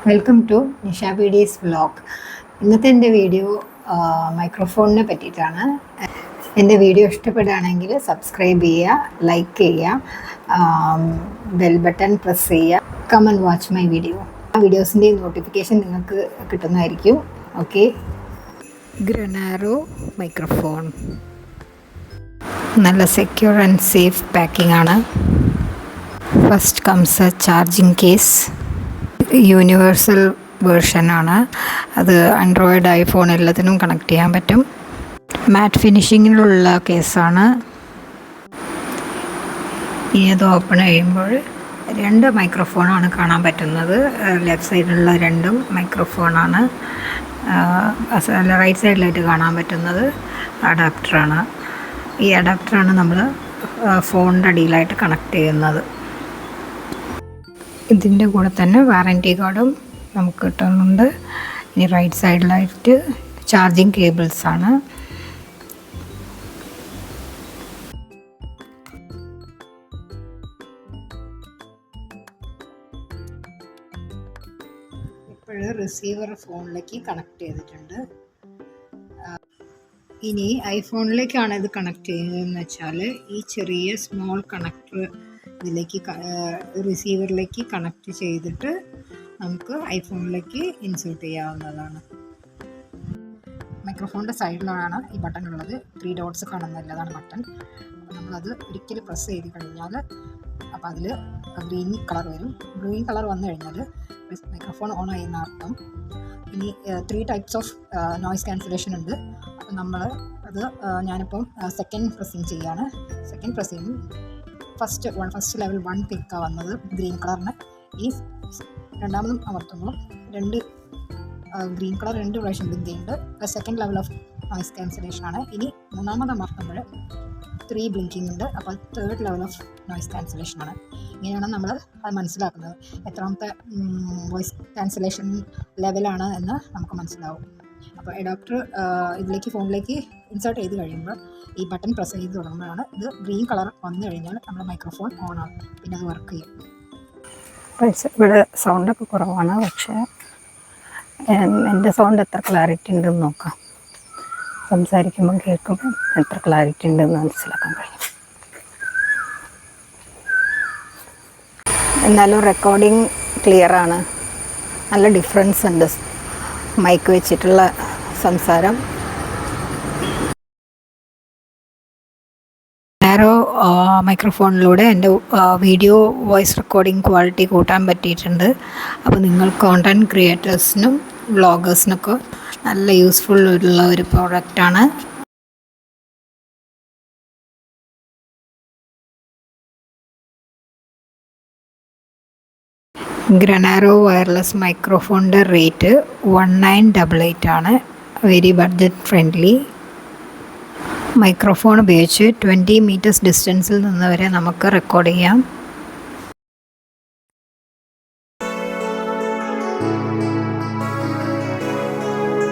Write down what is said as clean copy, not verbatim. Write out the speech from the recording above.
Welcome to Nisha videos vlog. ഇന്നത്തെ എൻ്റെ video മൈക്രോഫോണിനെ പറ്റിയിട്ടാണ്. എൻ്റെ വീഡിയോ ഇഷ്ടപ്പെടുകയാണെങ്കിൽ സബ്സ്ക്രൈബ് ചെയ്യുക, ലൈക്ക് ചെയ്യുക, ബെൽ ബട്ടൺ പ്രസ് ചെയ്യുക, come and watch my video. ആ വീഡിയോസിൻ്റെ നോട്ടിഫിക്കേഷൻ നിങ്ങൾക്ക് കിട്ടുന്നതായിരിക്കും. ഓക്കെ. ഗ്രനാരോ മൈക്രോഫോൺ നല്ല സെക്യൂർ ആൻഡ് സേഫ് പാക്കിംഗ് ആണ്. First comes a charging case. Universal വേർഷനാണ്. അത് ആൻഡ്രോയിഡ്, ഐഫോൺ എല്ലാത്തിനും കണക്ട് ചെയ്യാൻ പറ്റും. മാറ്റ് ഫിനിഷിങ്ങിലുള്ള കേസാണ്. ഇനി അത് ഓപ്പൺ ചെയ്യുമ്പോൾ രണ്ട് മൈക്രോഫോണാണ് കാണാൻ പറ്റുന്നത്. ലെഫ്റ്റ് സൈഡിലുള്ള രണ്ടും മൈക്രോഫോണാണ്. റൈറ്റ് സൈഡിലായിട്ട് കാണാൻ പറ്റുന്നത് അഡാപ്റ്ററാണ്. ഈ അഡാപ്റ്ററാണ് നമ്മൾ ഫോണിൻ്റെ അടിയിലായിട്ട് കണക്ട് ചെയ്യുന്നത്. ഇതിൻ്റെ കൂടെ തന്നെ വാറൻറ്റി കാർഡും നമുക്ക് കിട്ടുന്നുണ്ട്. ഇനി റൈറ്റ് സൈഡിലായിട്ട് ചാർജിങ് കേബിൾസാണ്. ഇപ്പോൾ റിസീവർ ഫോണിലേക്ക് കണക്ട് ചെയ്തിട്ടുണ്ട്. ഇനി ഐഫോണിലേക്കാണ് ഇത് കണക്ട് ചെയ്യുന്നതെന്ന് വെച്ചാൽ ഈ ചെറിയ സ്മോൾ കണക്ടർ ഇതിലേക്ക് റിസീവറിലേക്ക് കണക്ട് ചെയ്തിട്ട് നമുക്ക് ഐഫോണിലേക്ക് ഇൻസേർട്ട് ചെയ്യാവുന്നതാണ്. മൈക്രോഫോണിൻ്റെ സൈഡിലാണ് ഈ ബട്ടൺ ഉള്ളത്. 3 ഡോട്ട്സ് കാണുന്നില്ല, അതാണ് ബട്ടൺ. നമ്മളത് ഒരിക്കൽ പ്രസ് ചെയ്ത് കഴിഞ്ഞാൽ അപ്പോൾ അതിൽ ഗ്രീൻ കളർ വരും. ഗ്രീൻ കളർ വന്നു കഴിഞ്ഞാൽ മൈക്രോഫോൺ ഓൺ ആയി എന്ന അർത്ഥം. ഇനി 3 ടൈപ്സ് ഓഫ് നോയ്സ് ക്യാൻസലേഷൻ ഉണ്ട്. അപ്പം നമ്മൾ അത് ഞാനിപ്പം സെക്കൻഡ് പ്രസ്സിങ് ചെയ്യാണ്. സെക്കൻഡ് പ്രസ് ചെയ്യും. ഫസ്റ്റ് ലെവൽ 1 ക്ലിക്കാണ് വന്നത് ഗ്രീൻ കളറിന്. ഈ രണ്ടാമതും അമർത്തുമ്പോൾ ഗ്രീൻ കളർ 2 പ്രാവശ്യം ബ്ലിങ്ക് ചെയ്യുന്നുണ്ട്. Second level of noise cancellation ആണ്. ഇനി മൂന്നാമത് അമർത്തുമ്പോൾ 3 ബ്ലിങ്കിങ് ഉണ്ട്. അപ്പോൾ 3rd level of noise cancellation ആണ്. ഇങ്ങനെയാണ് നമ്മൾ അത് മനസ്സിലാക്കുന്നത്. എത്രാമത്തെ വോയിസ് ക്യാൻസലേഷൻ ലെവലാണ് എന്ന് നമുക്ക് മനസ്സിലാവും. അപ്പോൾ അഡാപ്റ്റർ ഇതിലേക്ക് ഫോണിലേക്ക് ഇൻസേർട്ട് ചെയ്ത് കഴിയുമ്പോൾ ഈ ബട്ടൺ പ്രസ് ചെയ്ത് തുടങ്ങുമ്പോഴാണ് ഇത് ഗ്രീൻ കളർ വന്നു കഴിഞ്ഞാൽ നമ്മുടെ മൈക്രോഫോൺ ഓൺ ആകും. പിന്നെ അത് വർക്ക് ചെയ്യും. ഇവിടെ സൗണ്ടൊക്കെ കുറവാണ്, പക്ഷേ എൻ്റെ സൗണ്ട് എത്ര ക്ലാരിറ്റി ഉണ്ടെന്ന് നോക്കാം. സംസാരിക്കുമ്പോൾ കേൾക്കുമ്പോൾ എത്ര ക്ലാരിറ്റി ഉണ്ടെന്ന് മനസ്സിലാക്കാൻ കഴിയും. എന്നാലും റെക്കോർഡിങ് ക്ലിയറാണ്. നല്ല ഡിഫറൻസ് ഉണ്ട് മൈക്ക് വെച്ചിട്ടുള്ള സംസാരം. നാരോ മൈക്രോഫോണിലൂടെ എൻ്റെ വീഡിയോ വോയിസ് റെക്കോർഡിംഗ് ക്വാളിറ്റി കൂട്ടാൻ പറ്റിയിട്ടുണ്ട്. അപ്പോൾ നിങ്ങൾ കോണ്ടൻറ്റ് ക്രിയേറ്റേഴ്സിനും വ്ളോഗേഴ്സിനൊക്കെ നല്ല യൂസ്ഫുൾ ഉള്ള ഒരു പ്രോഡക്റ്റാണ്. ഗ്രനാരോ വയർലെസ് മൈക്രോഫോണിൻ്റെ റേറ്റ് 1988 ആണ്. Very budget friendly. മൈക്രോഫോൺ ഉപയോഗിച്ച് 20 മീറ്റേഴ്സ് ഡിസ്റ്റൻസിൽ നിന്ന് വരെ നമുക്ക് റെക്കോർഡ് ചെയ്യാം.